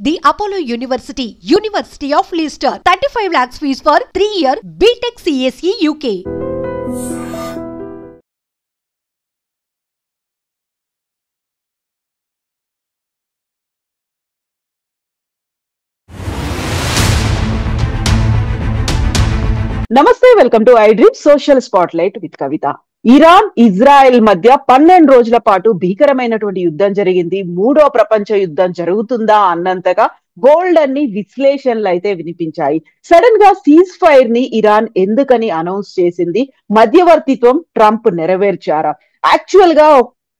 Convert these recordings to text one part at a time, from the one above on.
The Apollo University, University of Leicester, 35 lakhs fees for 3-year BTech CSE UK. నమస్తే, welcome to I dream social spot light with Kavitha. Iran Israel మధ్య 12 రోజుల పాటు భీకరమైనటువంటి యుద్ధం జరిగింది. మూడో ప్రపంచ యుద్ధం జరుగుతుందా అన్నంతగా బోల్డ్ అన్ని విశ్లేషణలు అయితే వినిపించాయి. సడన్ గా సీజ్ ఫైర్ ని ఇరాన్ ఎందుకని అనౌన్స్ చేసింది? మధ్యవర్తిత్వం ట్రంప్ నెరవేర్చారా? యాక్చువల్ గా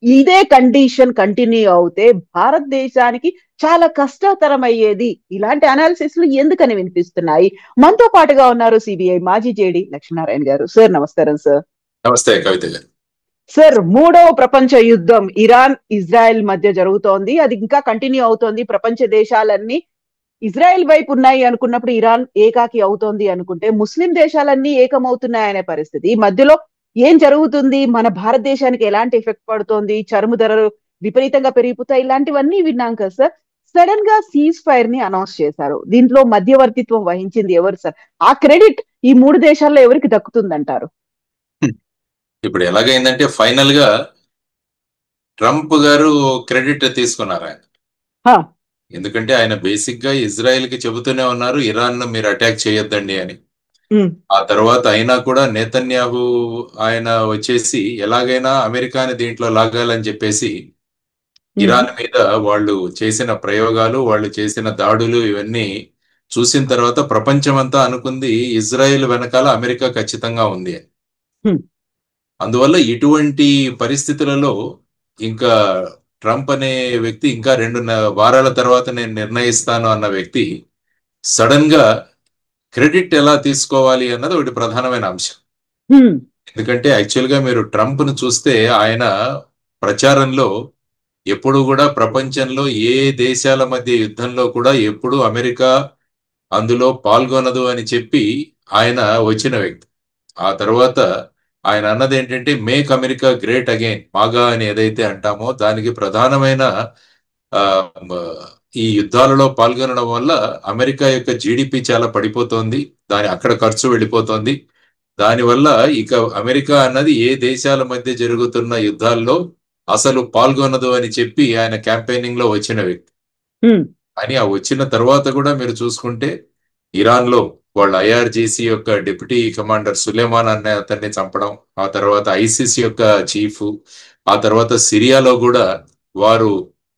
ఇదే కండిషన్ కంటిన్యూ అవుతే భారతదేశానికి చాలా కష్టతరం అయ్యేది. ఇలాంటి అనాలిసిస్ లు ఎందుకని వినిపిస్తున్నాయి? మనతో పాటుగా ఉన్నారు సిబిఐ మాజీ జేడీ లక్ష్మీనారాయణ గారు. సార్ నమస్కారం. సార్ నమస్తే కవిత గారు. సార్, మూడవ ప్రపంచ యుద్ధం ఇరాన్ ఇజ్రాయెల్ మధ్య జరుగుతోంది. అది ఇంకా కంటిన్యూ అవుతోంది. ప్రపంచ దేశాలన్నీ ఇజ్రాయెల్ వైపు ఉన్నాయి అనుకున్నప్పుడు ఇరాన్ ఏకాకి అవుతోంది అనుకుంటే ముస్లిం దేశాలన్నీ ఏకమవుతున్నాయనే పరిస్థితి. ఈ మధ్యలో ఏం జరుగుతుంది? మన భారతదేశానికి ఎలాంటి ఎఫెక్ట్ పడుతోంది? చరుము ధరలు విపరీతంగా పెరిగిపోతాయి. ఇలాంటివన్నీ విన్నాం కదా సార్. సడన్ గా సీజ్ ఫైర్ ని అనౌన్స్ చేశారు. దీంట్లో మధ్యవర్తిత్వం వహించింది ఎవరు సార్? ఆ క్రెడిట్ ఈ మూడు దేశాల్లో ఎవరికి దక్కుతుందంటారు? ఇప్పుడు ఎలాగైందంటే ఫైనల్ గా ట్రంప్ గారు క్రెడిట్ తీసుకున్నారు ఆయన. ఎందుకంటే ఆయన బేసిక్ గా ఇజ్రాయెల్ కి చెబుతూనే ఉన్నారు ఇరాన్ ను మీరు అటాక్ చేయొద్దండి అని. ఆ తర్వాత అయినా కూడా నెతన్యాహు ఆయన వచ్చేసి ఎలాగైనా అమెరికాని దీంట్లో లాగాలని చెప్పేసి ఇరాన్ మీద వాళ్ళు చేసిన ప్రయోగాలు, వాళ్ళు చేసిన దాడులు ఇవన్నీ చూసిన తర్వాత ప్రపంచమంతా అనుకుంది ఇజ్రాయెల్ వెనకాల అమెరికా ఖచ్చితంగా ఉంది అని. అందువల్ల ఇటువంటి పరిస్థితులలో ఇంకా ట్రంప్ అనే వ్యక్తి ఇంకా 2 వారాల తర్వాత నేను నిర్ణయిస్తాను అన్న వ్యక్తి సడన్ గా క్రెడిట్ ఎలా తీసుకోవాలి అన్నది ఒకటి ప్రధానమైన అంశం. ఎందుకంటే యాక్చువల్ గా మీరు ట్రంప్ ను చూస్తే ఆయన ప్రచారంలో ఎప్పుడు కూడా ప్రపంచంలో ఏ దేశాల మధ్య యుద్ధంలో కూడా ఎప్పుడు అమెరికా అందులో పాల్గొనదు అని చెప్పి ఆయన వచ్చిన వ్యక్తి. ఆ తర్వాత ఆయన అన్నది ఏంటంటే మేక్ అమెరికా గ్రేట్ అగైన్, మాగా అని ఏదైతే అంటామో దానికి ప్రధానమైన ఈ యుద్ధాలలో పాల్గొనడం వల్ల అమెరికా యొక్క జీడిపి చాలా పడిపోతోంది, దాని అక్కడ ఖర్చు వెళ్ళిపోతోంది. దానివల్ల ఇక అమెరికా అన్నది ఏ దేశాల మధ్య జరుగుతున్న యుద్ధాల్లో అసలు పాల్గొనదు అని చెప్పి ఆయన క్యాంపెయినింగ్ లో వచ్చిన వ్యక్తి. అని ఆ వచ్చిన తర్వాత కూడా మీరు చూసుకుంటే ఇరాన్ లో వాళ్ళ ఐఆర్జీసీ యొక్క డిప్యూటీ కమాండర్ సులేమాన్ అనే అతన్ని చంపడం, ఆ తర్వాత ఐసిస్ యొక్క చీఫ్, ఆ తర్వాత సిరియాలో కూడా వారు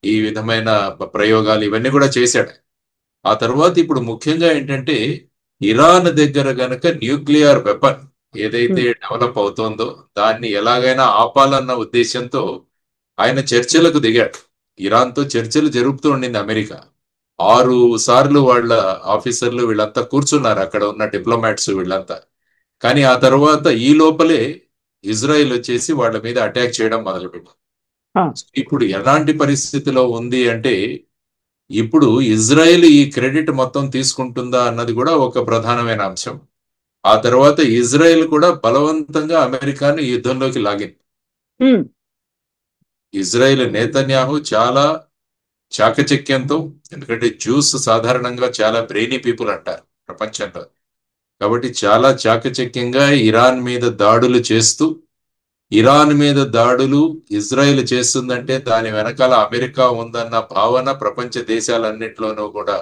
ఈ విధమైన ప్రయోగాలు ఇవన్నీ కూడా చేశాడు. ఆ తర్వాత ఇప్పుడు ముఖ్యంగా ఏంటంటే ఇరాన్ దగ్గర గనక న్యూక్లియర్ వెపన్ ఏదైతే డెవలప్ అవుతోందో దాన్ని ఎలాగైనా ఆపాలన్న ఉద్దేశంతో ఆయన చర్చలకు దిగాడు. ఇరాన్తో చర్చలు జరుపుతూ ఉండింది అమెరికా. 6 సార్లు వాళ్ళ ఆఫీసర్లు వీళ్ళంతా కూర్చున్నారు, అక్కడ ఉన్న డిప్లొమాట్స్ వీళ్ళంతా. కానీ ఆ తర్వాత ఈ లోపలే ఇజ్రాయెల్ వచ్చేసి వాళ్ళ మీద అటాక్ చేయడం మొదలుపెట్టింది. ఇప్పుడు ఎలాంటి పరిస్థితిలో ఉంది అంటే ఇప్పుడు ఇజ్రాయెల్ ఈ క్రెడిట్ మొత్తం తీసుకుంటుందా అన్నది కూడా ఒక ప్రధానమైన అంశం. ఆ తర్వాత ఇజ్రాయెల్ కూడా బలవంతంగా అమెరికాను ఈ యుద్ధంలోకి లాగింది. ఇజ్రాయెల్ నేతన్యాహు చాలా చాకచక్యంతో, ఎందుకంటే జ్యూస్ సాధారణంగా చాలా బ్రెయినీ పీపుల్ అంటారు ప్రపంచంలో, కాబట్టి చాలా చాకచక్యంగా ఇరాన్ మీద దాడులు చేస్తూ, ఇరాన్ మీద దాడులు ఇజ్రాయెల్ చేస్తుందంటే దాని వెనకాల అమెరికా ఉందన్న భావన ప్రపంచ దేశాలన్నింటిలోనూ కూడా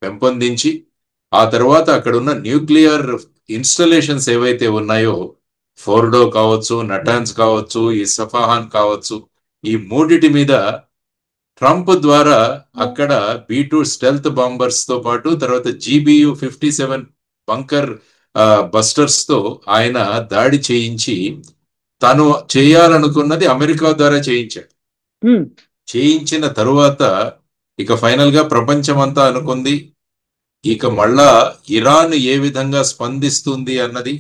పెంపొందించి, ఆ తర్వాత అక్కడ ఉన్న న్యూక్లియర్ ఇన్స్టలేషన్స్ ఏవైతే ఉన్నాయో, ఫోర్డో కావచ్చు, నటాన్స్ కావచ్చు, ఇస్ఫహాన్ కావచ్చు, ఈ మూడిటి మీద ట్రంప్ ద్వారా అక్కడ B-2 స్టెల్త్ బాంబర్స్ తో పాటు తర్వాత GBU-57 బంకర్ బస్టర్స్ తో ఆయన దాడి చేయించి తను చేయాలనుకున్నది అమెరికా ద్వారా చేయించాడు. చేయించిన తరువాత ఇక ఫైనల్ గా ప్రపంచం అంతా అనుకుంది ఇక మళ్ళా ఇరాన్ ఏ విధంగా స్పందిస్తుంది అన్నది.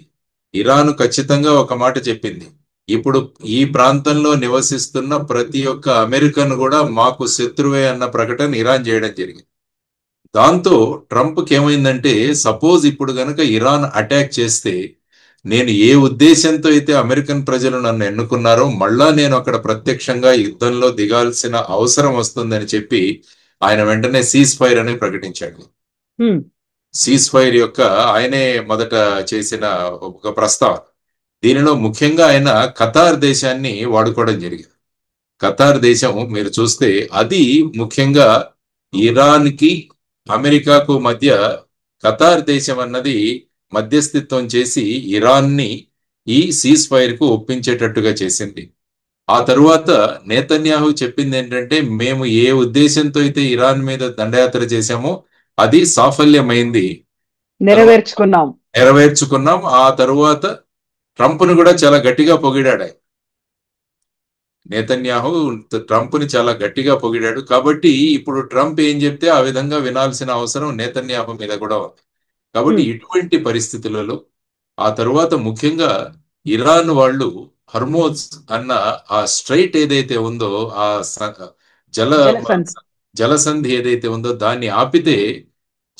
ఇరాన్ ఖచ్చితంగా ఒక మాట చెప్పింది, ఇప్పుడు ఈ ప్రాంతంలో నివసిస్తున్న ప్రతి ఒక్క అమెరికన్ కూడా మాకు శత్రువే అన్న ప్రకటన ఇరాన్ చేయడం జరిగింది. దాంతో ట్రంప్కి ఏమైందంటే సపోజ్ ఇప్పుడు గనక ఇరాన్ అటాక్ చేస్తే నేను ఏ ఉద్దేశంతో అయితే అమెరికన్ ప్రజలు నన్ను ఎన్నుకున్నారో మళ్ళా నేను అక్కడ ప్రత్యక్షంగా యుద్ధంలో దిగాల్సిన అవసరం వస్తుందని చెప్పి ఆయన వెంటనే సీజ్ ఫైర్ అని ప్రకటించాడు. సీజ్ ఫైర్ యొక్క ఆయనే మొదట చేసిన ఒక ప్రస్తావన. దీనిలో ముఖ్యంగా ఆయన ఖతార్ దేశాన్ని వాడుకోవడం జరిగింది. ఖతార్ దేశం మీరు చూస్తే అది ముఖ్యంగా ఇరాన్కి అమెరికాకు మధ్య ఖతార్ దేశం అన్నది మధ్యస్థిత్వం చేసి ఇరాన్ని ఈ సీజ్ ఫైర్ కు ఒప్పించేటట్టుగా చేసింది. ఆ తరువాత నేతన్యాహు చెప్పింది ఏంటంటే, మేము ఏ ఉద్దేశంతో అయితే ఇరాన్ మీద దండయాత్ర చేశామో అది సాఫల్యమైంది, నెరవేర్చుకున్నాం. ఆ తరువాత ట్రంప్ను కూడా చాలా గట్టిగా పొగిడాడు ఆయన. నేతన్యాహు ట్రంప్ని చాలా గట్టిగా పొగిడాడు. కాబట్టి ఇప్పుడు ట్రంప్ ఏం చెప్తే ఆ విధంగా వినాల్సిన అవసరం నేతన్యాహు మీద కూడా ఉంది. కాబట్టి ఇటువంటి పరిస్థితులలో ఆ తరువాత ముఖ్యంగా ఇరాన్ వాళ్ళు హర్మోజ్ అన్న ఆ స్ట్రైట్ ఏదైతే ఉందో, ఆ జలసంధి ఏదైతే ఉందో దాన్ని ఆపితే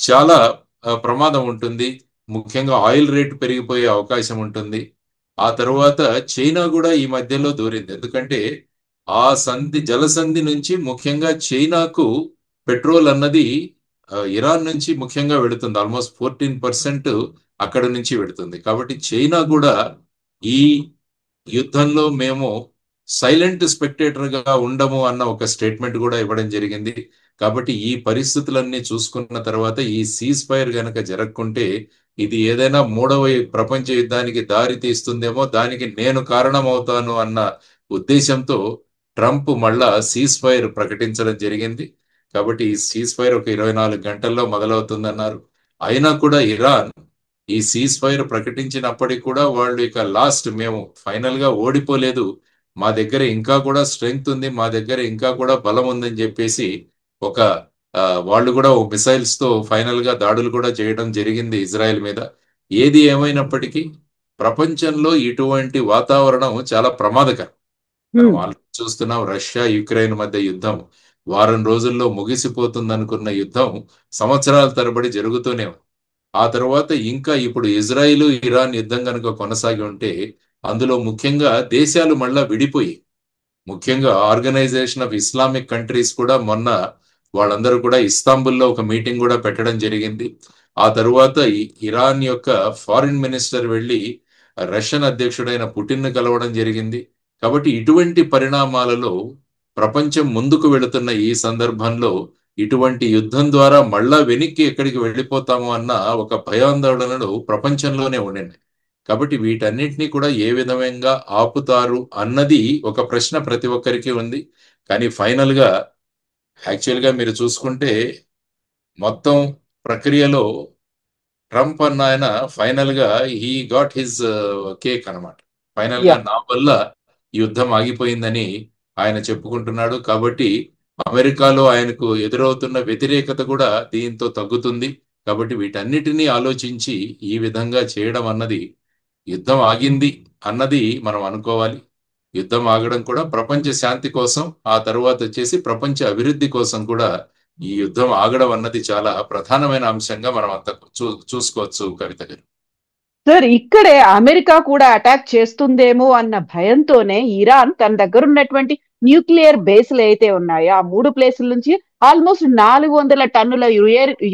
చాలా ప్రమాదం ఉంటుంది. ముఖ్యంగా ఆయిల్ రేట్ పెరిగిపోయే అవకాశం ఉంటుంది. ఆ తర్వాత చైనా కూడా ఈ మధ్యలో దూరింది. ఎందుకంటే ఆ జలసంధి నుంచి ముఖ్యంగా చైనాకు పెట్రోల్ అన్నది ఇరాన్ నుంచి ముఖ్యంగా వెళుతుంది. ఆల్మోస్ట్ 14% అక్కడ నుంచి వెళుతుంది. కాబట్టి చైనా కూడా ఈ యుద్ధంలో మేము సైలెంట్ స్పెక్టేటర్ గా ఉండము అన్న ఒక స్టేట్మెంట్ కూడా ఇవ్వడం జరిగింది. కాబట్టి ఈ పరిస్థితులన్నీ చూసుకున్న తర్వాత ఈ సీజ్ ఫైర్ గనక జరగకుంటే ఇది ఏదైనా 3వ ప్రపంచ యుద్ధానికి దారి తీస్తుందేమో, దానికి నేను కారణమవుతాను అన్న ఉద్దేశంతో ట్రంప్ మళ్ళా సీజ్ ఫైర్ ప్రకటించడం జరిగింది. కాబట్టి ఈ సీజ్ ఫైర్ ఒక 24 గంటల్లో మొదలవుతుందన్నారు. అయినా కూడా ఇరాన్ ఈ సీజ్ ఫైర్ ప్రకటించినప్పటికీ కూడా వాళ్ళు ఇక లాస్ట్ మేము ఫైనల్ గా ఓడిపోలేదు, మా దగ్గర ఇంకా కూడా స్ట్రెంగ్త్ ఉంది, మా దగ్గర ఇంకా కూడా బలం ఉందని చెప్పేసి వాళ్ళు కూడా మిసైల్స్ తో ఫైనల్ గా దాడులు కూడా చేయడం జరిగింది ఇజ్రాయెల్ మీద. ఏది ఏమైనప్పటికీ ప్రపంచంలో ఇటువంటి వాతావరణం చాలా ప్రమాదకరం. మనం ఆల్రెడీ చూస్తున్నాం, రష్యా యుక్రెయిన్ మధ్య యుద్ధం వారం రోజుల్లో ముగిసిపోతుంది అనుకున్న యుద్ధం సంవత్సరాల తరబడి జరుగుతూనే ఉంది. ఆ తర్వాత ఇంకా ఇప్పుడు ఇజ్రాయిల్ ఇరాన్ యుద్ధం కనుక కొనసాగి ఉంటే అందులో ముఖ్యంగా దేశాలు మళ్ళా విడిపోయి, ముఖ్యంగా ఆర్గనైజేషన్ ఆఫ్ ఇస్లామిక్ కంట్రీస్ కూడా మొన్న వాళ్ళందరూ కూడా ఇస్తాంబుల్లో ఒక మీటింగ్ కూడా పెట్టడం జరిగింది. ఆ తరువాత ఇరాన్ యొక్క ఫారిన్ మినిస్టర్ వెళ్ళి రష్యన్ అధ్యక్షుడైన పుటిన్ ను కలవడం జరిగింది. కాబట్టి ఇటువంటి పరిణామాలలో ప్రపంచం ముందుకు వెళుతున్న ఈ సందర్భంలో ఇటువంటి యుద్ధం ద్వారా మళ్ళా వెనక్కి ఎక్కడికి వెళ్ళిపోతాము అన్న ఒక భయాందోళనలు ప్రపంచంలోనే ఉండండి. కాబట్టి వీటన్నిటినీ కూడా ఏ విధంగా ఆపుతారు అన్నది ఒక ప్రశ్న ప్రతి ఒక్కరికి ఉంది. కానీ ఫైనల్ గా యాక్చువల్ గా మీరు చూసుకుంటే మొత్తం ప్రక్రియలో ట్రంప్ అన్న ఆయన ఫైనల్ గా హీ గాట్ హిజ్ కేక్ అనమాట. ఫైనల్ గా నా వల్ల యుద్ధం ఆగిపోయిందని ఆయన చెప్పుకుంటున్నాడు. కాబట్టి అమెరికాలో ఆయనకు ఎదురవుతున్న వ్యతిరేకత కూడా దీంతో తగ్గుతుంది. కాబట్టి వీటన్నిటినీ ఆలోచించి ఈ విధంగా చేయడం అన్నది, యుద్ధం ఆగింది అన్నది మనం అనుకోవాలి. యుద్ధం ఆగడం కూడా ప్రపంచ శాంతి కోసం, ఆ తరువాత వచ్చేసి ప్రపంచ అభివృద్ధి కోసం కూడా ఈ యుద్ధం ఆగడం అన్నది చాలా ప్రధానమైన అంశంగా మనం అంత చూసుకోవచ్చు. కవిత గారు, సార్ ఇక్కడే అమెరికా కూడా అటాక్ చేస్తుందేమో అన్న భయంతోనే ఇరాన్ తన దగ్గర ఉన్నటువంటి న్యూక్లియర్ బేస్లు అయితే ఉన్నాయో ఆ 3 ప్లేసుల నుంచి ఆల్మోస్ట్ 400 టన్నుల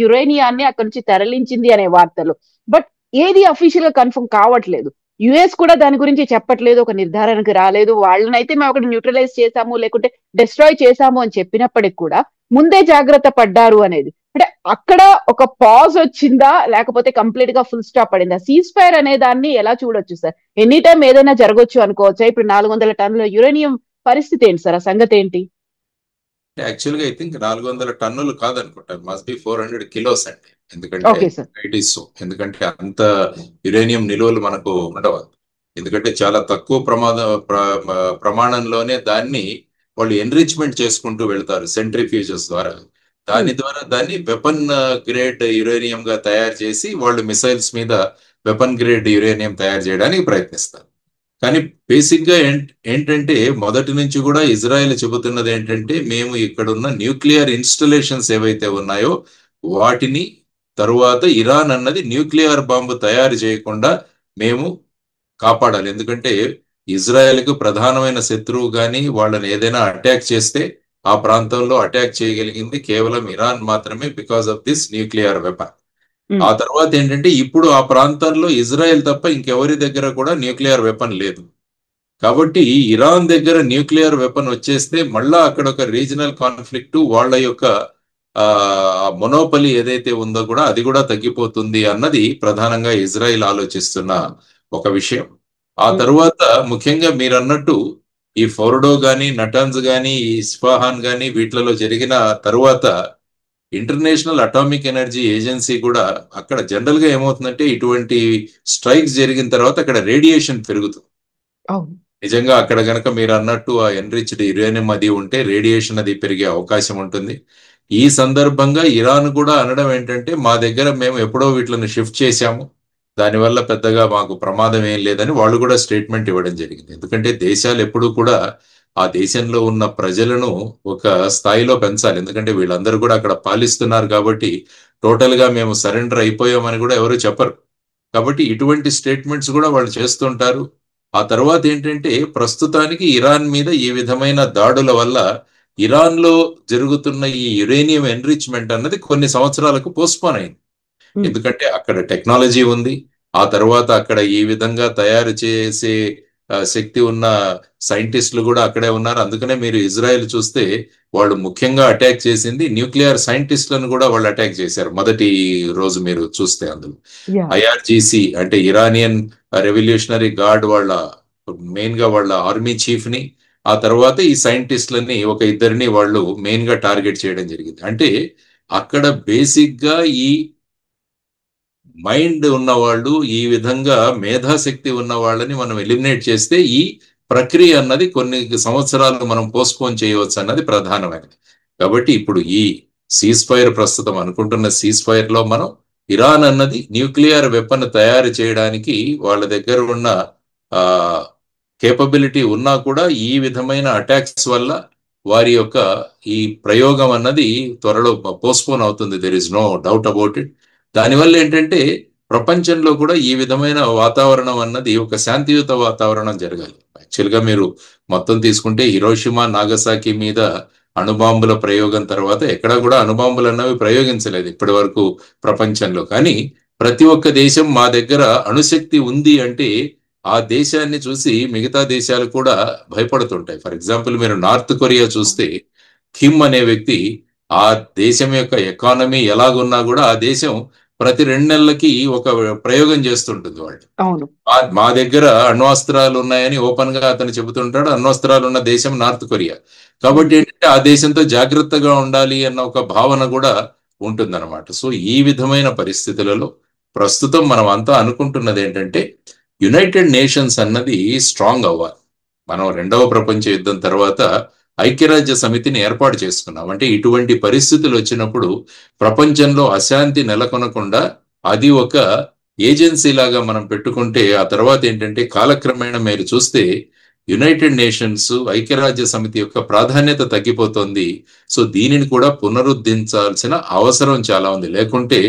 యురేనియాన్ని అక్కడి నుంచి తరలించింది అనే వార్తలు. బట్ ఏది అఫీషియల్ గా కన్ఫర్మ్ కావట్లేదు. యుఎస్ కూడా దాని గురించి చెప్పట్లేదు, ఒక నిర్ధారణకు రాలేదు. వాళ్ళనైతే మేము ఒకటి న్యూట్రలైజ్ చేశాము లేకుంటే డిస్ట్రాయ్ చేశాము అని చెప్పినప్పటికి కూడా ముందే జాగ్రత్త పడ్డారు అనేది. అంటే అక్కడ ఒక పాజ్ వచ్చిందా లేకపోతే కంప్లీట్ గా ఫుల్ స్టాప్ పడిందా? సీజ్ ఫైర్ అనే దాన్ని ఎలా చూడొచ్చు సార్? ఎనీ టైం ఏదైనా జరగొచ్చు అనుకోవచ్చా? ఇప్పుడు 400 టన్నుల యురేనియం పరిస్థితి ఏంటి సార్? ఆ సంగతి ఏంటి? యాక్చువల్ గా ఐ థింక్ 400 టన్నులు కాదనుకుంటా, మస్ట్ బి 400 కిలోస్ అండి. ఎందుకంటే అంత యురేనియం నిల్వలు మనకు ఉండవు. ఎందుకంటే చాలా తక్కువ ప్రమాణంలోనే దాన్ని వాళ్ళు ఎన్రిచ్మెంట్ చేసుకుంటూ వెళ్తారు సెంట్రిఫ్యూజెస్ ద్వారా. దాని ద్వారా దాన్ని వెపన్ గ్రేడ్ యురేనియం గా తయారు చేసి వాళ్ళు మిసైల్స్ మీద వెపన్ గ్రేడ్ యురేనియం తయారు చేయడానికి ప్రయత్నిస్తారు. కానీ బేసిక్ గా ఏంటంటే మొదటి నుంచి కూడా ఇజ్రాయెల్ చెబుతున్నది ఏంటంటే, మేము ఇక్కడున్న న్యూక్లియర్ ఇన్స్టలేషన్స్ ఏవైతే ఉన్నాయో వాటిని, తరువాత ఇరాన్ అన్నది న్యూక్లియర్ బాంబు తయారు చేయకుండా మేము కాపాడాలి. ఎందుకంటే ఇజ్రాయెల్ కు ప్రధానమైన శత్రువు కానీ వాళ్ళని ఏదైనా అటాక్ చేస్తే ఆ ప్రాంతంలో అటాక్ చేయగలిగింది కేవలం ఇరాన్ మాత్రమే, because of this nuclear weapon. ఆ తర్వాత ఏంటంటే ఇప్పుడు ఆ ప్రాంతంలో ఇజ్రాయెల్ తప్ప ఇంకెవరి దగ్గర కూడా న్యూక్లియర్ వెపన్ లేదు. కాబట్టి ఇరాన్ దగ్గర న్యూక్లియర్ వెపన్ వచ్చేస్తే మళ్ళా అక్కడ ఒక రీజనల్ కాన్ఫ్లిక్ట్, వాళ్ళ యొక్క మొనోపలి ఏదైతే ఉందో కూడా అది కూడా తగ్గిపోతుంది అన్నది ప్రధానంగా ఇజ్రాయెల్ ఆలోచిస్తున్న ఒక విషయం. ఆ తరువాత ముఖ్యంగా మీరు అన్నట్టు ఈ ఫోర్డో గాని, నటాన్స్ గాని, ఈ ఇస్ఫాహాన్ గాని వీటిలలో జరిగిన తరువాత ఇంటర్నేషనల్ అటామిక్ ఎనర్జీ ఏజెన్సీ కూడా అక్కడ జనరల్ గా ఏమవుతుందంటే ఇటువంటి స్ట్రైక్స్ జరిగిన తర్వాత అక్కడ రేడియేషన్ పెరుగుతుంది. నిజంగా అక్కడ గనక మీరు అన్నట్టు ఆ ఎన్రిచ్డ్ యురేనియం అది ఉంటే రేడియేషన్ అది పెరిగే అవకాశం ఉంటుంది. ఈ సందర్భంగా ఇరాన్ కూడా అనడం ఏంటంటే మా దగ్గర మేము ఎప్పుడో వీటిని షిఫ్ట్ చేశాము, దానివల్ల పెద్దగా మాకు ప్రమాదం ఏం లేదని వాళ్ళు కూడా స్టేట్మెంట్ ఇవ్వడం జరిగింది. ఎందుకంటే దేశాలు ఎప్పుడూ కూడా ఆ దేశంలో ఉన్న ప్రజలను ఒక స్థాయిలో పెంచాలి. ఎందుకంటే వీళ్ళందరూ కూడా అక్కడ పాలిస్తున్నారు కాబట్టి టోటల్ గా మేము సరెండర్ అయిపోయామని కూడా ఎవరు చెప్పరు. కాబట్టి ఇటువంటి స్టేట్మెంట్స్ కూడా వాళ్ళు చేస్తుంటారు. ఆ తర్వాత ఏంటంటే ప్రస్తుతానికి ఇరాన్ మీద ఈ విధమైన దాడుల వల్ల ఇరాన్ లో జరుగుతున్న ఈ యురేనియం ఎన్రిచ్మెంట్ అన్నది కొన్ని సంవత్సరాలకు పోస్ట్పోన్ అయింది. ఎందుకంటే అక్కడ టెక్నాలజీ ఉంది, ఆ తర్వాత అక్కడ ఈ విధంగా తయారు చేసే శక్తి ఉన్న సైంటిస్టులు కూడా అక్కడే ఉన్నారు. అందుకనే మీరు ఇజ్రాయెల్ చూస్తే వాళ్ళు ముఖ్యంగా అటాక్ చేసింది న్యూక్లియర్ సైంటిస్టులను కూడా వాళ్ళు అటాక్ చేశారు మొదటి రోజు మీరు చూస్తే. అందులో ఐఆర్జీసీ అంటే ఇరానియన్ రెవల్యూషనరీ గార్డ్ వాళ్ళ మెయిన్ గా వాళ్ళ ఆర్మీ చీఫ్ ని, ఆ తర్వాత ఈ సైంటిస్టులని ఒక ఇద్దరిని వాళ్ళు మెయిన్ గా టార్గెట్ చేయడం జరిగింది. అంటే అక్కడ బేసిక్ గా ఈ మైండ్ ఉన్నవాళ్ళు, ఈ విధంగా మేధాశక్తి ఉన్న వాళ్ళని మనం ఎలిమినేట్ చేస్తే ఈ ప్రక్రియ అన్నది కొన్ని సంవత్సరాలు మనం పోస్ట్పోన్ చేయవచ్చు అన్నది ప్రధానమైనది. కాబట్టి ఇప్పుడు ఈ సీజ్ ఫైర్ ప్రస్తుతం అనుకుంటున్న సీజ్ ఫైర్ లో మనం ఇరాన్ అన్నది న్యూక్లియర్ వెపన్ తయారు చేయడానికి వాళ్ళ దగ్గర ఉన్న కేపబిలిటీ ఉన్నా కూడా ఈ విధమైన అటాక్స్ వల్ల వారి యొక్క ఈ ప్రయోగం అన్నది త్వరలో పోస్ట్పోన్ అవుతుంది. There is no doubt about it. దానివల్ల ఏంటంటే ప్రపంచంలో కూడా ఈ విధమైన వాతావరణం అన్నది ఒక శాంతియుత వాతావరణం జరగాలి. యాక్చువల్గా మీరు మొత్తం తీసుకుంటే హిరోషిమా నాగసాకి మీద అణుబాంబుల ప్రయోగం తర్వాత ఎక్కడా కూడా అణుబాంబులు అన్నవి ప్రయోగించలేదు ఇప్పటి వరకు ప్రపంచంలో. కానీ ప్రతి ఒక్క దేశం మా దగ్గర అణుశక్తి ఉంది అంటే ఆ దేశాన్ని చూసి మిగతా దేశాలు కూడా భయపడుతుంటాయి. ఫర్ ఎగ్జాంపుల్ మీరు నార్త్ కొరియా చూస్తే కిమ్ అనే వ్యక్తి ఆ దేశం యొక్క ఎకానమీ ఎలాగున్నా కూడా ఆ దేశం ప్రతి 2 నెలలకి ఒక ప్రయోగం చేస్తుంటుంది. వాళ్ళు మా దగ్గర అణ్వస్త్రాలు ఉన్నాయని ఓపెన్ గా అతను చెబుతుంటాడు. అణ్వస్త్రాలు ఉన్న దేశం నార్త్ కొరియా. కాబట్టి ఏంటంటే ఆ దేశంతో జాగ్రత్తగా ఉండాలి అన్న ఒక భావన కూడా ఉంటుందన్నమాట. సో ఈ విధమైన పరిస్థితులలో ప్రస్తుతం మనం అంతా అనుకుంటున్నది ఏంటంటే యునైటెడ్ నేషన్స్ అన్నది స్ట్రాంగ్ అవ్వాలి. మనం 2వ ప్రపంచ యుద్ధం తర్వాత ఐక్యరాజ్య సమితిని ఏర్పాటు చేసుకున్నాం. అంటే ఇటువంటి పరిస్థితులు వచ్చినప్పుడు ప్రపంచంలో అశాంతి నెలకొనకుండా అది ఒక ఏజెన్సీ లాగా మనం పెట్టుకుంటే ఆ తర్వాత ఏంటంటే కాలక్రమేణా మీరు చూస్తే యునైటెడ్ నేషన్స్ ఐక్యరాజ్య సమితి యొక్క ప్రాధాన్యత తగ్గిపోతుంది. సో దీనిని కూడా పునరుద్ధరించాల్సిన అవసరం చాలా ఉంది. లేకుంటే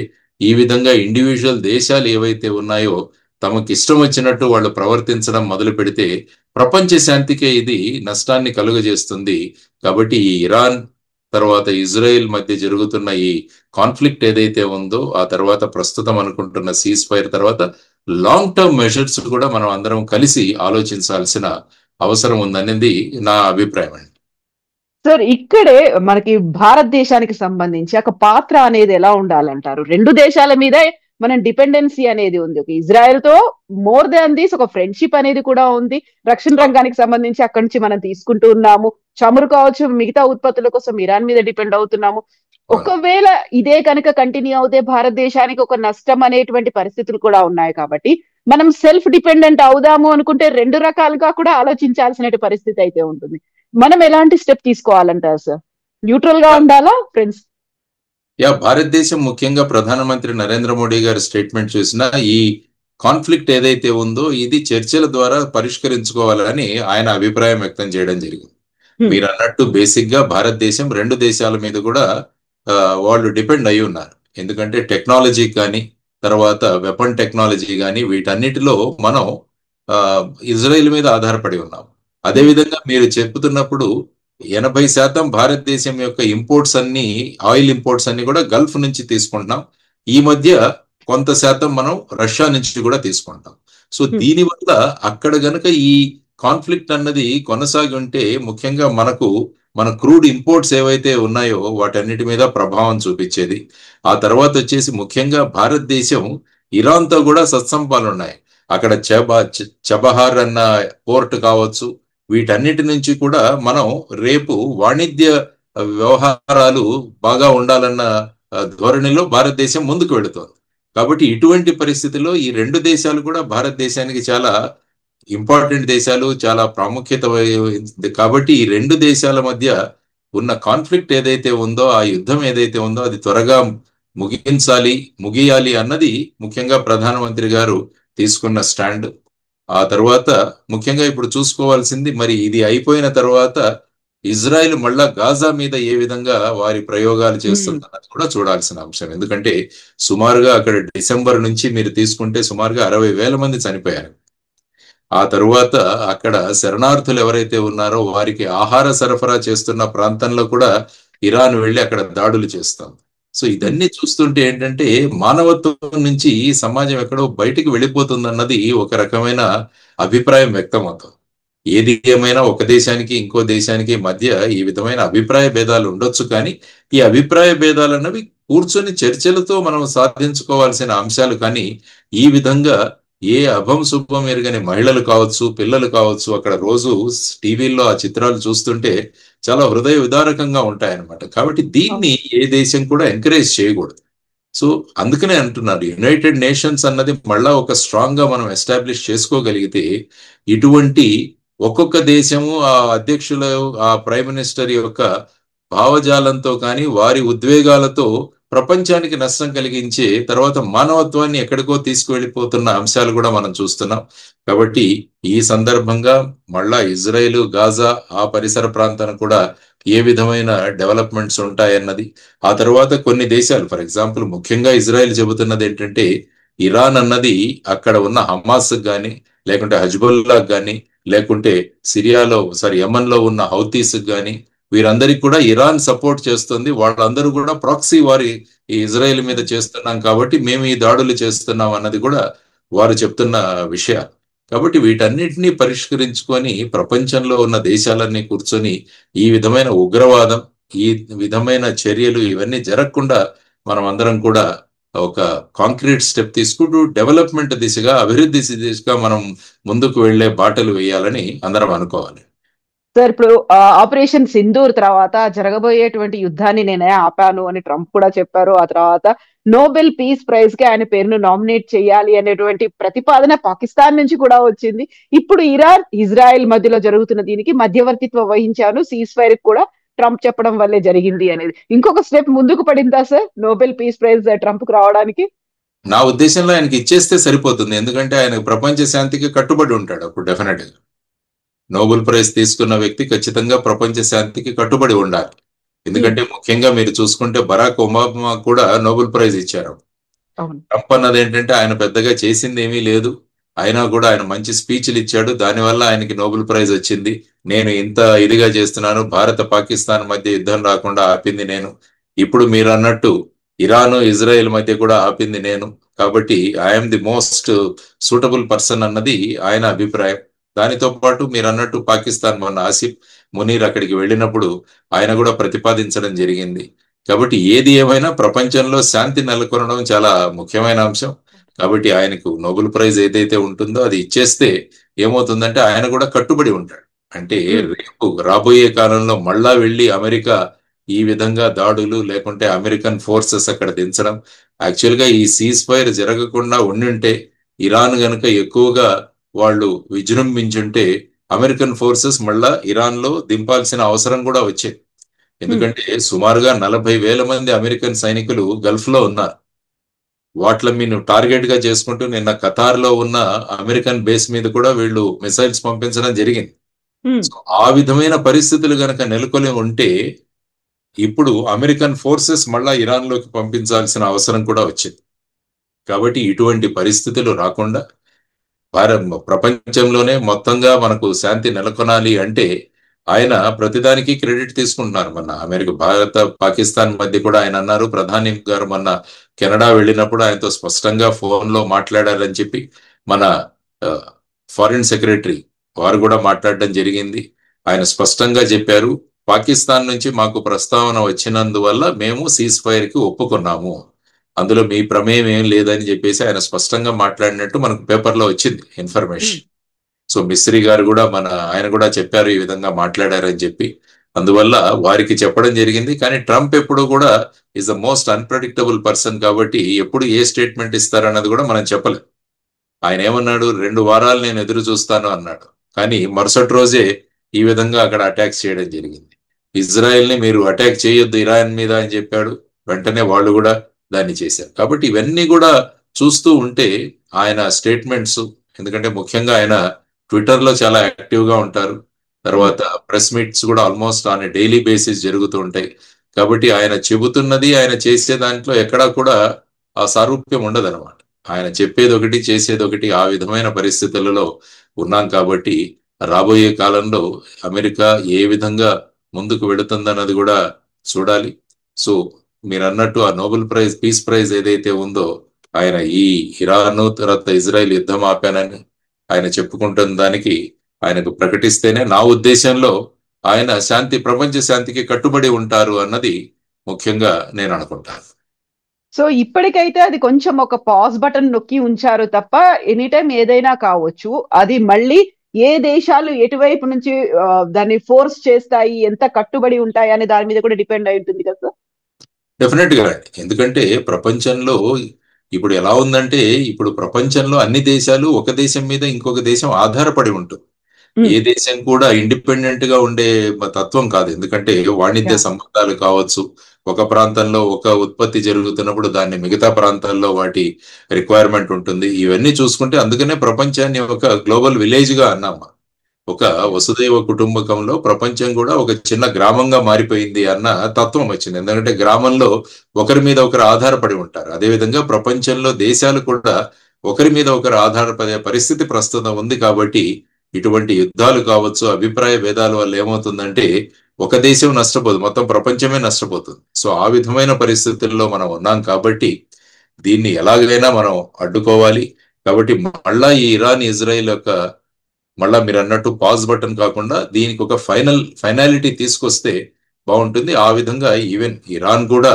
ఈ విధంగా ఇండివిజువల్ దేశాలు ఏవైతే ఉన్నాయో తమకి ఇష్టం వచ్చినట్టు వాళ్ళు ప్రవర్తించడం మొదలు పెడితే ప్రపంచ శాంతికే ఇది నష్టాన్ని కలుగజేస్తుంది. కాబట్టి ఈ ఇరాన్ తర్వాత ఇజ్రాయెల్ మధ్య జరుగుతున్న ఈ కాన్ఫ్లిక్ట్ ఏదైతే ఉందో ఆ తర్వాత ప్రస్తుతం అనుకుంటున్న సీజ్ ఫైర్ తర్వాత లాంగ్ టర్మ్ మెజర్స్ కూడా మనం అందరం కలిసి ఆలోచించాల్సిన అవసరం ఉందనేది నా అభిప్రాయం అండి. సార్, ఇక్కడే మనకి భారతదేశానికి సంబంధించి ఒక పాత్ర అనేది ఎలా ఉండాలంటారు? 2 దేశాల మీద మనం డిపెండెన్సీ అనేది ఉంది. ఒక ఇజ్రాయెల్ తో మోర్ దాన్ దిస్ ఒక ఫ్రెండ్షిప్ అనేది కూడా ఉంది. రక్షణ రంగానికి సంబంధించి అక్కడి నుంచి మనం తీసుకుంటూ ఉన్నాము. చమురు కావచ్చు, మిగతా ఉత్పత్తుల కోసం ఇరాన్ మీద డిపెండ్ అవుతున్నాము. ఒకవేళ ఇదే కనుక కంటిన్యూ అవుతే భారతదేశానికి ఒక నష్టం అనేటువంటి పరిస్థితులు కూడా ఉన్నాయి. కాబట్టి మనం సెల్ఫ్ డిపెండెంట్ అవుదాము అనుకుంటే 2 రకాలుగా కూడా ఆలోచించాల్సిన పరిస్థితి అయితే ఉంటుంది. మనం ఎలాంటి స్టెప్ తీసుకోవాలంటారు సార్? న్యూట్రల్ గా ఉండాలా ఫ్రెండ్స్? భారతదేశం ముఖ్యంగా ప్రధానమంత్రి నరేంద్ర మోడీ గారి స్టేట్మెంట్ చూసినా ఈ కాన్ఫ్లిక్ట్ ఏదైతే ఉందో ఇది చర్చల ద్వారా పరిష్కరించుకోవాలని ఆయన అభిప్రాయం వ్యక్తం చేయడం జరిగింది. మీరు అన్నట్టు బేసిక్ గా భారతదేశం 2 దేశాల మీద కూడా వాళ్ళు డిపెండ్ అయి ఉన్నారు. ఎందుకంటే టెక్నాలజీ కానీ తర్వాత వెపన్ టెక్నాలజీ కానీ వీటన్నిటిలో మనం ఇజ్రాయెల్ మీద ఆధారపడి ఉన్నాం. అదేవిధంగా మీరు చెప్పుతున్నప్పుడు 80% భారతదేశం యొక్క ఇంపోర్ట్స్ అన్ని, ఆయిల్ ఇంపోర్ట్స్ అన్ని కూడా గల్ఫ్ నుంచి తీసుకుంటున్నాం. ఈ మధ్య కొంత శాతం మనం రష్యా నుంచి కూడా తీసుకుంటాం. సో దీనివల్ల అక్కడ గనక ఈ కాన్ఫ్లిక్ట్ అన్నది కొనసాగి ఉంటే ముఖ్యంగా మన క్రూడ్ ఇంపోర్ట్స్ ఏవైతే ఉన్నాయో వాటన్నిటి మీద ప్రభావం చూపించేది. ఆ తర్వాత వచ్చేసి ముఖ్యంగా భారతదేశం ఇరాన్తో కూడా సత్సంపాలు ఉన్నాయి. అక్కడ చబహార్ అన్న పోర్ట్ కావచ్చు, వీటన్నిటి నుంచి కూడా మనం రేపు వాణిజ్య వ్యవహారాలు బాగా ఉండాలన్న ధోరణిలో భారతదేశం ముందుకు వెళుతోంది. కాబట్టి ఇటువంటి పరిస్థితుల్లో ఈ రెండు దేశాలు కూడా భారతదేశానికి చాలా ఇంపార్టెంట్ దేశాలు, చాలా ప్రాముఖ్యత కాబట్టి ఈ రెండు దేశాల మధ్య ఉన్న కాన్ఫ్లిక్ట్ ఏదైతే ఉందో, ఆ యుద్ధం ఏదైతే ఉందో అది త్వరగా ముగియాలి అన్నది ముఖ్యంగా ప్రధానమంత్రి గారు తీసుకున్న స్టాండ్. ఆ తర్వాత ముఖ్యంగా ఇప్పుడు చూసుకోవాల్సింది, మరి ఇది అయిపోయిన తర్వాత ఇజ్రాయెల్ మళ్ళా గాజా మీద ఏ విధంగా వారి ప్రయోగాలు చేస్తుందన్నది కూడా చూడాల్సిన అంశం. ఎందుకంటే సుమారుగా అక్కడ డిసెంబర్ నుంచి మీరు తీసుకుంటే సుమారుగా 60,000 మంది చనిపోయారు. ఆ తరువాత అక్కడ శరణార్థులు ఎవరైతే ఉన్నారో వారికి ఆహార సరఫరా చేస్తున్న ప్రాంతంలో కూడా ఇరాన్ వెళ్ళి అక్కడ దాడులు చేస్తాం. సో ఇదన్నీ చూస్తుంటే ఏంటంటే మానవత్వం నుంచి ఈ సమాజం ఎక్కడో బయటికి వెళ్ళిపోతుందన్నది ఒక రకమైన అభిప్రాయం వ్యక్తం అవుతుంది. ఏది ఏమైనా ఒక దేశానికి ఇంకో దేశానికి మధ్య ఈ విధమైన అభిప్రాయ భేదాలు ఉండొచ్చు, కానీ ఈ అభిప్రాయ భేదాలు అన్నవి కూర్చొని చర్చలతో మనం సాధించుకోవాల్సిన అంశాలు. కానీ ఈ విధంగా ఏ అభం శుభం ఎరగని మహిళలు కావచ్చు, పిల్లలు కావచ్చు, అక్కడ రోజు టీవీల్లో ఆ చిత్రాలు చూస్తుంటే చాలా హృదయ విదారకంగా ఉంటాయన్నమాట. కాబట్టి దీన్ని ఏ దేశం కూడా ఎంకరేజ్ చేయకూడదు. సో అందుకనే అంటున్నారు, యునైటెడ్ నేషన్స్ అన్నది మళ్ళా ఒక స్ట్రాంగ్ గా మనం ఎస్టాబ్లిష్ చేసుకోగలిగితే ఇటువంటి ఒక్కొక్క దేశము ఆ అధ్యక్షుల, ఆ ప్రైమ్ మినిస్టర్ యొక్క భావజాలంతో కానీ వారి ఉద్వేగాలతో ప్రపంచానికి నష్టం కలిగించే తర్వాత మానవత్వాన్ని ఎక్కడికో తీసుకువెళ్ళిపోతున్న అంశాలు కూడా మనం చూస్తున్నాం. కాబట్టి ఈ సందర్భంగా మళ్ళా ఇజ్రాయెల్, గాజా ఆ పరిసర ప్రాంతాన్ని కూడా ఏ విధమైన డెవలప్మెంట్స్ ఉంటాయన్నది, ఆ తర్వాత కొన్ని దేశాలు, ఫర్ ఎగ్జాంపుల్ ముఖ్యంగా ఇజ్రాయెల్ చెబుతున్నది ఏంటంటే ఇరాన్ అన్నది అక్కడ ఉన్న హమాస్ కానీ, లేకుంటే హజ్బుల్లా కానీ, లేకుంటే యమన్ లో ఉన్న హౌతీస్ కానీ, వీరందరికీ కూడా ఇరాన్ సపోర్ట్ చేస్తుంది. వాళ్ళందరూ కూడా ప్రాక్సీ వారి ఈ ఇజ్రాయెల్ మీద చేస్తున్నాం కాబట్టి మేము ఈ దాడులు చేస్తున్నాం అన్నది కూడా వారు చెప్తున్న విషయాలు. కాబట్టి వీటన్నిటినీ పరిష్కరించుకొని ప్రపంచంలో ఉన్న దేశాలన్నీ కూర్చొని ఈ విధమైన ఉగ్రవాదం, ఈ విధమైన చర్యలు ఇవన్నీ జరగకుండా మనం అందరం కూడా ఒక కాంక్రీట్ స్టెప్ తీసుకుంటూ డెవలప్మెంట్ దిశగా, అభివృద్ధి దిశగా మనం ముందుకు వెళ్లే బాటలు వేయాలని అందరం అనుకోవాలి. సార్, ఇప్పుడు ఆపరేషన్ సింధూర్ తర్వాత జరగబోయేటువంటి యుద్ధాన్ని నేనే ఆపాను అని ట్రంప్ కూడా చెప్పారు. ఆ తర్వాత నోబెల్ పీస్ ప్రైజ్ కి ఆయన పేరును నామినేట్ చేయాలి అనేటువంటి ప్రతిపాదన పాకిస్తాన్ నుంచి కూడా వచ్చింది. ఇప్పుడు ఇరాన్, ఇజ్రాయెల్ మధ్యలో జరుగుతున్న దీనికి మధ్యవర్తిత్వం వహించాను, సీజ్ ఫైర్ కూడా ట్రంప్ చెప్పడం వల్లే జరిగింది అనేది ఇంకొక స్టెప్ ముందుకు పడిందా sir Nobel peace prize Trump కు రావడానికి? నా ఉద్దేశంలో ఆయనకి ఇచ్చేస్తే సరిపోతుంది. ఎందుకంటే ఆయన ప్రపంచ శాంతికి కట్టుబడి ఉంటాడు. అప్పుడు డెఫినెట్ గా నోబెల్ ప్రైజ్ తీసుకున్న వ్యక్తి ఖచ్చితంగా ప్రపంచ శాంతికి కట్టుబడి ఉండాలి. ఎందుకంటే ముఖ్యంగా మీరు చూసుకుంటే బరాక్ ఒబామా కూడా నోబెల్ ప్రైజ్ ఇచ్చారు. ట్రంప్ అన్నది ఏంటంటే ఆయన పెద్దగా చేసింది ఏమీ లేదు, అయినా కూడా ఆయన మంచి స్పీచ్లు ఇచ్చాడు, దానివల్ల ఆయనకి నోబెల్ ప్రైజ్ వచ్చింది. నేను ఇంత ఇదిగా చేస్తున్నాను, భారత పాకిస్తాన్ మధ్య యుద్ధం రాకుండా ఆపింది నేను, ఇప్పుడు మీరు అన్నట్టు ఇరాను ఇజ్రాయెల్ మధ్య కూడా ఆపింది నేను, కాబట్టి I'm the most suitable person అన్నది ఆయన అభిప్రాయం. దానితో పాటు మీరు అన్నట్టు పాకిస్తాన్ మొన్న ఆసిఫ్ మునీర్ అక్కడికి వెళ్ళినప్పుడు ఆయన కూడా ప్రతిపాదించడం జరిగింది. కాబట్టి ఏది ఏమైనా ప్రపంచంలో శాంతి నెలకొనడం చాలా ముఖ్యమైన అంశం. కాబట్టి ఆయనకు నోబెల్ ప్రైజ్ ఏదైతే ఉంటుందో అది ఇచ్చేస్తే ఏమవుతుందంటే ఆయన కూడా కట్టుబడి ఉంటాడు. అంటే రేపు రాబోయే కాలంలో మళ్ళా వెళ్ళి అమెరికా ఈ విధంగా దాడులు, లేకుంటే అమెరికన్ ఫోర్సెస్ అక్కడ దించడం, యాక్చువల్గా ఈ సీజ్ ఫైర్ జరగకుండా ఉండుంటే, ఇరాన్ గనుక ఎక్కువగా వాళ్ళు విజృంభించుంటే అమెరికన్ ఫోర్సెస్ మళ్ళా ఇరాన్ లో దింపాల్సిన అవసరం కూడా వచ్చేది. ఎందుకంటే సుమారుగా 40,000 మంది అమెరికన్ సైనికులు గల్ఫ్ లో ఉన్నారు. వాటిని మీరు టార్గెట్ గా చేసుకుంటూ నిన్న ఖతార్ లో ఉన్న అమెరికన్ బేస్ మీద కూడా వీళ్ళు మిసైల్స్ పంపించడం జరిగింది. ఆ విధమైన పరిస్థితులు గనక నెలకొని ఉంటే ఇప్పుడు అమెరికన్ ఫోర్సెస్ మళ్ళా ఇరాన్ లోకి పంపించాల్సిన అవసరం కూడా వచ్చింది. కాబట్టి ఇటువంటి పరిస్థితులు రాకుండా ప్రపంచంలోనే మొత్తంగా మనకు శాంతి నెలకొనాలి అంటే ఆయన ప్రతిదానికి క్రెడిట్ తీసుకుంటున్నారు. మన అమెరికా, భారత, పాకిస్తాన్ మధ్య కూడా ఆయన అన్నారు. ప్రధాని గారు మొన్న కెనడా వెళ్ళినప్పుడు ఆయనతో స్పష్టంగా ఫోన్ లో మాట్లాడారని చెప్పి మన ఫారిన్ సెక్రటరీ వారు కూడా మాట్లాడడం జరిగింది. ఆయన స్పష్టంగా చెప్పారు, పాకిస్తాన్ నుంచి మాకు ప్రస్తావన వచ్చినందువల్ల మేము సీజ్ ఫైర్ కి ఒప్పుకున్నాము, అందులో మీ ప్రమేయం ఏం లేదని చెప్పేసి ఆయన స్పష్టంగా మాట్లాడినట్టు మనకు పేపర్లో వచ్చింది ఇన్ఫర్మేషన్. సో మిస్రీ గారు కూడా ఆయన కూడా చెప్పారు ఈ విధంగా మాట్లాడారని చెప్పి. అందువల్ల వారికి చెప్పడం జరిగింది. కానీ ట్రంప్ ఎప్పుడు కూడా is the most unpredictable person కాబట్టి ఎప్పుడు ఏ స్టేట్మెంట్ ఇస్తారన్నది కూడా మనం చెప్పలేం. ఆయన ఏమన్నాడు, 2 వారాలు నేను ఎదురు చూస్తాను అన్నాడు. కానీ మరుసటి రోజే ఈ విధంగా అక్కడ అటాక్స్ చేయడం జరిగింది. ఇజ్రాయెల్ ని మీరు అటాక్ చేయొద్దు ఇరాన్ మీద అని చెప్పాడు. వెంటనే వాళ్ళు కూడా దాన్ని చేశారు. కాబట్టి ఇవన్నీ కూడా చూస్తూ ఉంటే ఆయన స్టేట్మెంట్స్, ఎందుకంటే ముఖ్యంగా ఆయన ట్విట్టర్ లో చాలా యాక్టివ్ గా ఉంటారు. తర్వాత ప్రెస్ మీట్స్ కూడా ఆల్మోస్ట్ ఆన్ డైలీ బేసిస్ జరుగుతూ ఉంటాయి. కాబట్టి ఆయన చెబుతున్నది ఆయన చేసే దాంట్లో ఎక్కడా కూడా ఆ సారూప్యం ఉండదన్నమాట. ఆయన చెప్పేది ఒకటి చేసేది ఒకటి, ఆ విధమైన పరిస్థితులలో ఉన్నాం. కాబట్టి రాబోయే కాలంలో అమెరికా ఏ విధంగా ముందుకు వెళుతుందన్నది కూడా చూడాలి. సో మీరు అన్నట్టు ఆ నోబెల్ ప్రైజ్, పీస్ ప్రైజ్ ఏదైతే ఉందో, ఆయన ఈ ఇరాన్ తర్వాత ఇజ్రాయెల్ యుద్ధం ఆపానని ఆయన చెప్పుకుంటున్న దానికి ఆయనకు ప్రకటిస్తేనే నా ఉద్దేశంలో ఆయన ప్రపంచ శాంతికి కట్టుబడి ఉంటారు అన్నది ముఖ్యంగా నేను అనుకుంటాను. సో ఇప్పటికైతే అది కొంచెం ఒక పాజ్ బటన్ నొక్కి ఉంచారు తప్ప ఎనీ టైం ఏదైనా కావచ్చు. అది మళ్ళీ ఏ దేశాలు ఎటువైపు నుంచి దాన్ని ఫోర్స్ చేస్తాయి, ఎంత కట్టుబడి ఉంటాయి అనే దాని మీద కూడా డిపెండ్ అయి ఉంటుంది కదా సార్. డెఫినెట్ గా. ఎందుకంటే ప్రపంచంలో ఇప్పుడు ఎలా ఉందంటే, ఇప్పుడు ప్రపంచంలో అన్ని దేశాలు ఒక దేశం మీద ఇంకొక దేశం ఆధారపడి ఉంటుంది. ఏ దేశం కూడా ఇండిపెండెంట్ గా ఉండే తత్వం కాదు. ఎందుకంటే వాణిజ్య సంబంధాలు కావచ్చు, ఒక ప్రాంతంలో ఒక ఉత్పత్తి జరుగుతున్నప్పుడు దాన్ని మిగతా ప్రాంతాల్లో వాటి రిక్వైర్మెంట్ ఉంటుంది. ఇవన్నీ చూసుకుంటే అందుకనే ప్రపంచాన్ని ఒక గ్లోబల్ విలేజ్ గా అన్నాం. ఒక వసుదైవ కుటుంబకంలో ప్రపంచం కూడా ఒక చిన్న గ్రామంగా మారిపోయింది అన్న తత్వం వచ్చింది. ఎందుకంటే గ్రామంలో ఒకరి మీద ఒకరు ఆధారపడి ఉంటారు. అదేవిధంగా ప్రపంచంలో దేశాలు కూడా ఒకరి మీద ఒకరు ఆధారపడే పరిస్థితి ప్రస్తుతం ఉంది. కాబట్టి ఇటువంటి యుద్ధాలు కావచ్చు, అభిప్రాయ భేదాల వల్ల ఏమవుతుందంటే ఒక దేశం నష్టపోదు, మొత్తం ప్రపంచమే నష్టపోతుంది. సో ఆ విధమైన పరిస్థితుల్లో మనం ఉన్నాం. కాబట్టి దీన్ని ఎలాగైనా మనం అడ్డుకోవాలి. కాబట్టి మళ్ళా ఈ ఇరాన్ ఇజ్రాయిల్ యొక్క మళ్ళా మీరు అన్నట్టు పాజ్ బటన్ కాకుండా దీనికి ఒక ఫైనాలిటీ తీసుకొస్తే బాగుంటుంది. ఆ విధంగా ఈవెన్ ఇరాన్ కూడా,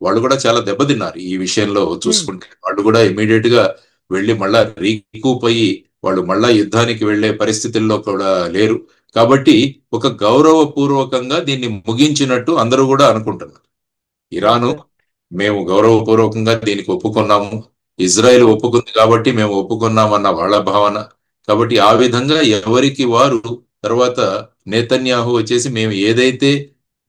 వాళ్ళు కూడా చాలా దెబ్బతిన్నారు ఈ విషయంలో చూసుకుంటే. వాళ్ళు కూడా ఇమీడియట్ గా వెళ్ళి మళ్ళా రీకూప్ అయ్యి వాళ్ళు మళ్ళా యుద్ధానికి వెళ్లే పరిస్థితుల్లో కూడా లేరు. కాబట్టి ఒక గౌరవపూర్వకంగా దీన్ని ముగించినట్టు అందరూ కూడా అనుకుంటున్నారు. ఇరాను మేము గౌరవపూర్వకంగా దీనికి ఒప్పుకున్నాము, ఇజ్రాయెల్ ఒప్పుకుంది కాబట్టి మేము ఒప్పుకున్నామన్న వాళ్ళ భావన. కాబట్టి ఆ విధంగా ఎవరికి వారు, తర్వాత నేతన్యాహు వచ్చేసి మేము ఏదైతే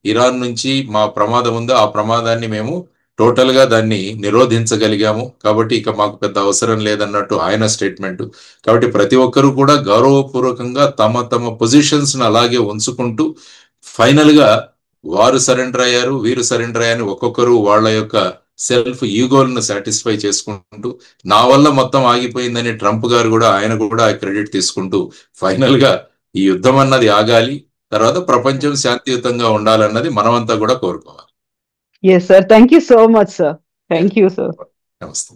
ఇరాన్ నుంచి మా ప్రమాదం ఉందో ఆ ప్రమాదాన్ని మేము టోటల్ గా దాన్ని నిరోధించగలిగాము, కాబట్టి ఇక మాకు పెద్ద అవసరం లేదన్నట్టు ఆయన స్టేట్మెంట్. కాబట్టి ప్రతి ఒక్కరూ కూడా గౌరవపూర్వకంగా తమ తమ పొజిషన్స్ ను అలాగే ఉంచుకుంటూ ఫైనల్ గా వారు సరెండర్ అయ్యారు, వీరు సరెండర్ అయ్యారు, ఒక్కొక్కరు వాళ్ళ యొక్క సెల్ఫ్ ఈగోలను సాటిస్ఫై చేసుకుంటూ నా వల్ల మొత్తం ఆగిపోయిందని ట్రంప్ గారు కూడా ఆయన కూడా క్రెడిట్ తీసుకుంటూ ఫైనల్ గా ఈ యుద్ధం అన్నది ఆగాలి, తర్వాత ప్రపంచం శాంతియుతంగా ఉండాలన్నది మనమంతా కూడా కోరుకోవాలి. Yes, sir. Thank you so much, sir. Thank you, sir. నమస్తే.